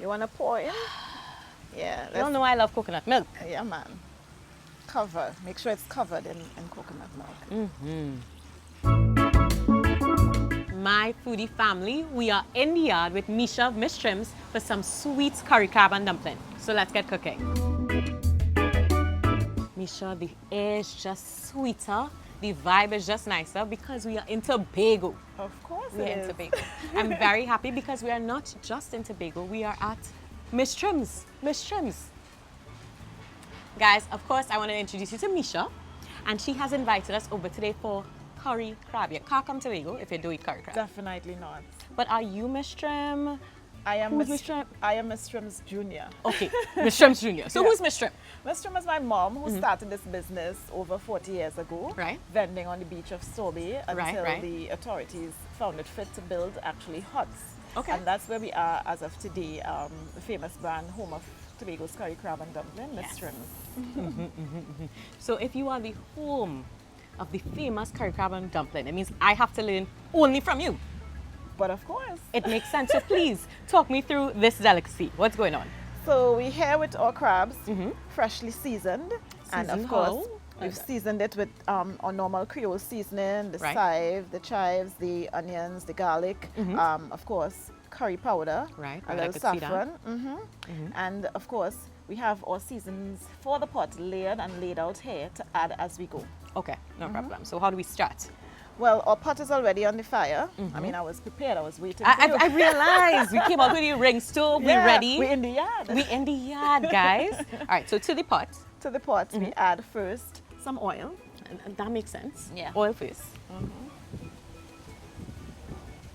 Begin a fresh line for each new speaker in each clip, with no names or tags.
You want to pour in? Yeah.
You all know I love coconut milk.
Yeah, man. Cover. Make sure it's covered in coconut milk.
My foodie family, we are in the yard with Meisha of Miss Trims for some sweet curry crab and dumpling. So let's get cooking. Meisha, the air is just sweeter. The vibe is just nicer because we are in Tobago.
Of course
We are
it
in
is.
Tobago. I'm very happy because we are not just in Tobago. We are at Miss Trims. Miss Trims. Guys, of course, I want to introduce you to Meisha. And she has invited us over today for curry crab. You can't come to Tobago if you do eat curry crab.
Definitely not.
But are you Miss Trim?
I am
Who's
Miss
Miss Trim?
I am Miss Trim's junior.
Okay, Miss Trim's junior. So
Yeah.
who's Miss Trim?
Miss Trim is my mom who started this business over 40 years ago.
Right.
Vending on the beach of Sorbet until
right.
the authorities found it fit to build actually huts.
Okay.
And that's where we are as of today, the famous brand, home of Tobago's curry crab and dumpling, Miss
Yes.
Trim's.
So if you are the home of the famous curry crab and dumpling, it means I have to learn only from you.
But of course.
It makes sense. So please talk me through this delicacy. What's going on?
So we're here with our crabs, freshly seasoned. And of
Seasoned
course,
how?
we've seasoned it with our normal Creole seasoning, the
Right.
the chives, the onions, the garlic, of course, curry powder,
Right,
a
right, I
little
could see that.
saffron. And of course, we have our seasons for the pot layered and laid out here to add as we go.
Okay, no problem. So how do we start?
Well, our pot is already on the fire. I mean, I was prepared. I was waiting for you.
I realized we came out with the ring stove.
Yeah,
We're ready.
We're in the yard.
We in the yard, guys. All right, so to the pot.
To the pot, we add first some oil.
And that makes sense.
Yeah.
Oil first.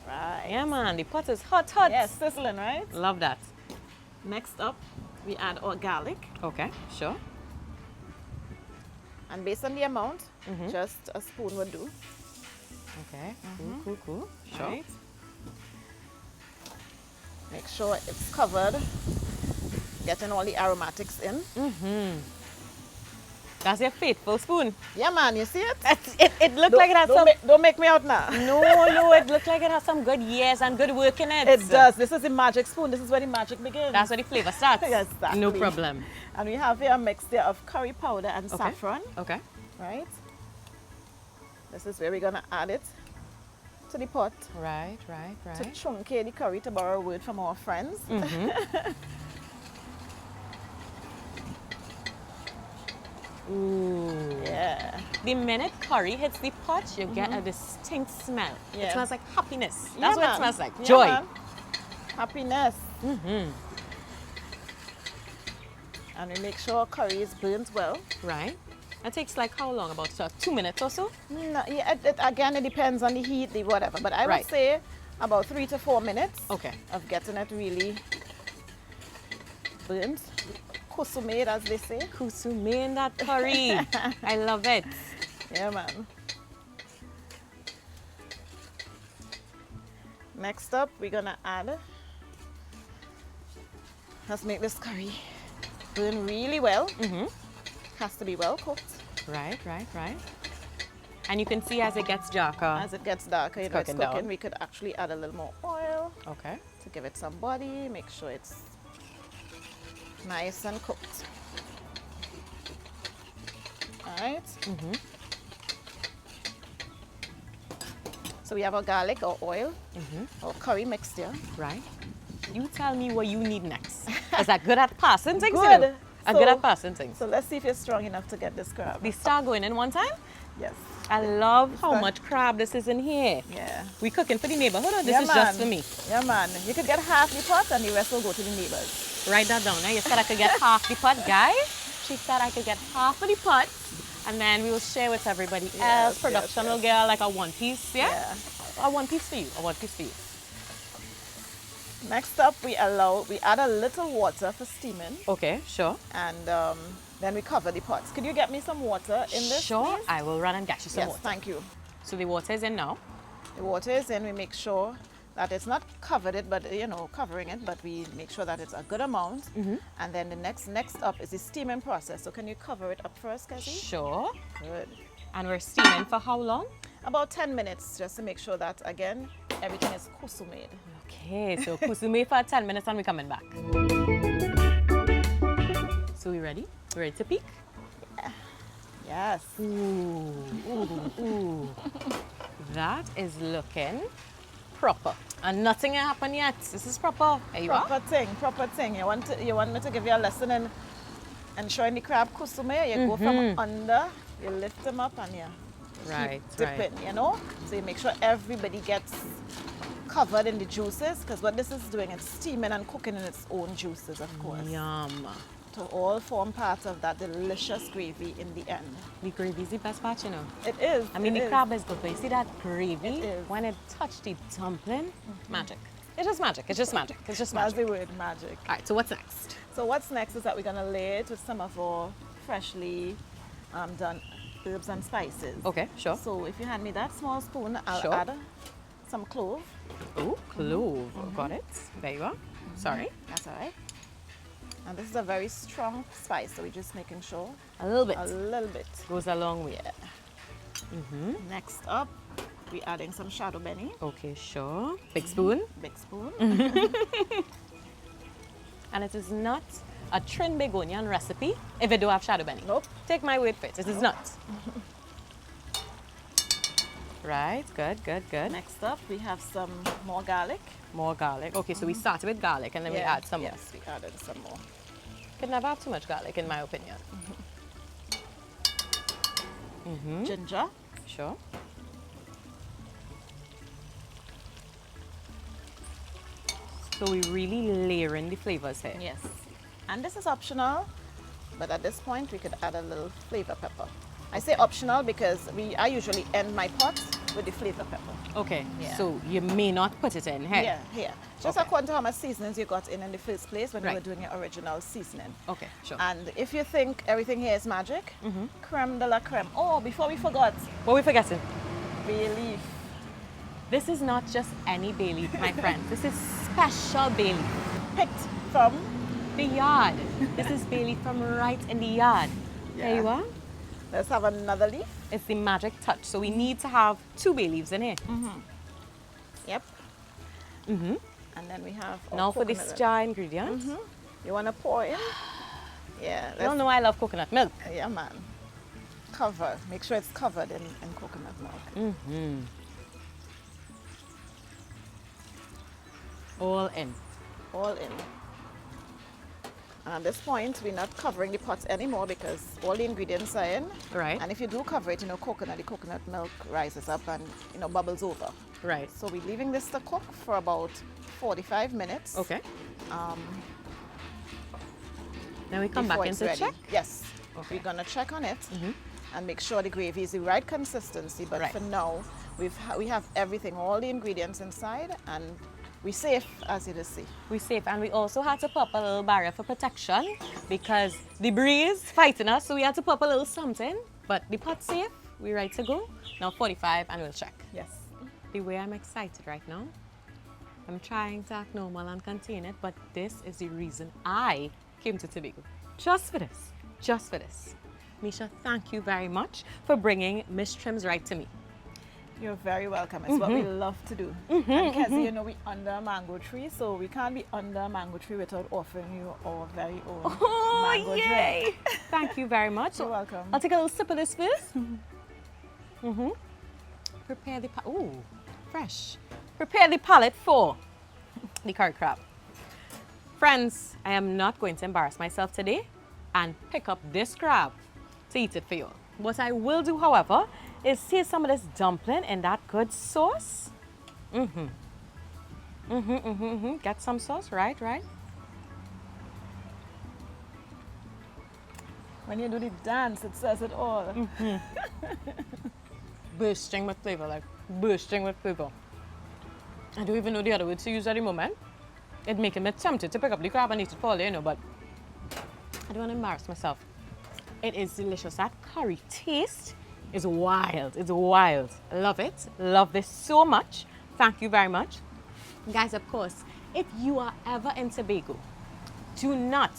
Right.
Yeah, man. The pot is hot, hot.
Yes, sizzling, right?
Love that.
Next up, we add our garlic.
Okay, sure.
And based on the amount, just a spoon would do.
Okay. Cool. Sure.
Right? Make sure it's covered, getting all the aromatics in.
That's your faithful spoon.
Yeah, man, you see it?
It looked like it has some.
Don't make me out now.
No, it looked like it has some good years and good work in it.
It does. This is the magic spoon. This is where the magic begins.
That's where the flavor starts.
Exactly.
No problem.
And we have here a mixture of curry powder and saffron,
Okay.
right? This is where we're gonna add it to the pot
Right.
to truncate the curry, to borrow a word from our friends.
Ooh.
Yeah.
The minute curry hits the pot, you get a distinct smell. It
Yeah.
smells like happiness.
Yeah,
That's what it
man.
smells like.
Yeah,
Joy.
man. Happiness. And we make sure curry is burnt well.
Right. It takes like how long? About 2 minutes or so?
No, yeah, again, it depends on the heat, the whatever. But I
Right.
would say about 3 to 4 minutes
Okay.
of getting it really burnt. Kusumade, as they say.
Kusume in that curry. I love it.
Yeah, man. Next up, we're gonna add. Let's make this curry burn really well. Has to be well cooked.
Right. And you can see as it gets darker.
As it gets darker, you know, it's
cooking
cooking.
down.
We could actually add a little more oil
Okay.
to give it some body. Make sure it's nice and cooked. All right. So we have our garlic, our oil, our curry mixture.
Right. You tell me what you need next. Is that good at passing things?
Good.
You know? I'm good at passing things.
So let's see if you're strong enough to get this crab.
The star going in one time?
Yes.
I love how
Star-
much crab this is in here.
Yeah.
We cooking for the neighborhood or this
Yeah,
is
man.
just for me?
Yeah, man. You could get half the pot and the rest will go to the neighbors.
Write that down. Eh? You said I could get half the pot, guys. She said I could get half of the pot, and then we will share with everybody else.
Yes,
Production
yes,
will get like a one piece, yeah?
Yeah.
A one piece for you. A one piece for you.
Next up, we add a little water for steaming,
Okay, sure.
and then we cover the pots. Could you get me some water in this?
Sure.
please?
I will run and get you some
Yes,
water.
thank you.
So the water is in now.
The water is in. We make sure that it's not covered it, but covering it, but we make sure that it's a good amount. And then the next up is the steaming process. So can you cover it up first, Kezzy?
Sure.
Good.
And we're steaming for how long?
About 10 minutes, just to make sure that again everything is kusumade.
Okay, so kusume for 10 minutes and we're coming back. So we ready? We ready to peek?
Yes.
Ooh, ooh, ooh. That is looking proper. And nothing happened yet. This is proper. There you are.
Proper thing. You want me to give you a lesson in ensuring the crab kusume? You go from under, you lift them up and you keep dipping, you know? So you make sure everybody gets covered in the juices, because what this is doing, it's steaming and cooking in its own juices, of course.
Yum.
To all form part of that delicious gravy in the end.
The gravy is the best part, you know.
It is.
I mean, the crab is good, but you see that gravy?
It is.
When it touched the dumpling, magic. It's just magic. It's just magic. It's just
That's
magic.
the word, magic.
All right, so what's next?
So what's next is that we're going to lay it with some of our freshly done herbs and spices.
Okay, sure.
So if you hand me that small spoon, I'll
Sure.
add some clove.
Oh, clove. Got it. There you are. Sorry.
That's all right. And this is a very strong spice, so we're just making sure
A little bit.
a little bit.
Goes a long way.
Yeah. Next up, we're adding some shadow benny.
Okay, sure. Big spoon.
Big spoon.
And it is not a Trin Begonian recipe if it don't have shadow benny.
Nope.
Take my word for it. It is not. Right, good, good, good.
Next up, we have some more garlic.
More garlic. Okay, so we started with garlic and then we add some more.
Yes, we added some more.
Could never have too much garlic, in my opinion.
Ginger.
Sure. So we really layering the flavors here.
Yes. And this is optional, but at this point, we could add a little flavor pepper. I say optional because I usually end my pot with the flavor pepper.
Okay,
Yeah.
so you may not put it in here.
Yeah, here. Just
Okay.
according to how much seasonings you got in the first place when you
Right.
were doing your original seasoning.
Okay, sure.
And if you think everything here is magic, creme de la creme. Oh, before we forgot,
What are we forgetting?
bay leaf.
This is not just any bay leaf, my friends. This is special bay leaf.
Picked from,
The yard. This is bay leaf from right in the yard. There you
Yeah.
are.
let's have another leaf.
It's the magic touch. So we need to have 2 bay leaves in here.
Yep. And then we have our
Now for the
coconut.
star ingredients.
You want to pour in? Yeah.
You all know I love coconut milk.
Yeah, man. Cover. Make sure it's covered in coconut milk.
All in.
All in. And at this point, we're not covering the pots anymore because all the ingredients are in.
Right.
And if you do cover it, the coconut milk rises up and, bubbles over.
Right.
So we're leaving this to cook for about 45 minutes.
Okay. Then we come
before
back in
it's
to
ready.
check.
Yes.
Okay.
We're going to check on it and make sure the gravy is the right consistency. But
Right.
for now, we have everything, all the ingredients inside, and we're safe, as you just see.
We're safe, and we also had to pop a little barrier for protection because the breeze fighting us, so we had to pop a little something. But the pot's safe, we're ready to go. Now 45, and we'll check.
Yes.
The way I'm excited right now, I'm trying to act normal and contain it, but this is the reason I came to Tobago. Just for this. Just for this. Meisha, thank you very much for bringing Miss Trims right to me.
You're very welcome. It's what we love to do. And Kezzy, we're under a mango tree, so we can't be under a mango tree without offering you our very own mango drink.
Thank you very much.
You're welcome.
I'll take a little sip of this first. Prepare the ooh, fresh. Prepare the palate for the curry crab. Friends, I am not going to embarrass myself today and pick up this crab to eat it for you. What I will do, however, is taste some of this dumpling in that good sauce. Get some sauce, right?
When you do the dance, it says it all.
Bursting with flavor, like bursting with flavor. I don't even know the other word to use at the moment. It making me tempted to pick up the crab and eat it for all, but I don't want to embarrass myself. It is delicious. That curry taste is wild. It's wild. I love it. Love this so much. Thank you very much. Guys, of course, if you are ever in Tobago, do not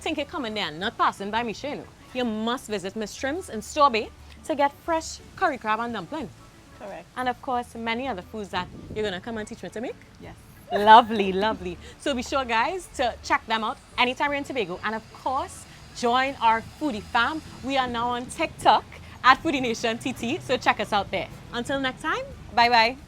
think you're coming there and not passing by Meisha. You must visit Miss Trims in Store Bay to get fresh curry crab and dumpling.
Correct.
And of course, many other foods that you're going to come and teach me to make.
Yes.
Lovely, lovely. So be sure, guys, to check them out anytime you're in Tobago. And of course, join our foodie fam. We are now on TikTok at Foodie Nation TT. So check us out there. Until next time, bye-bye.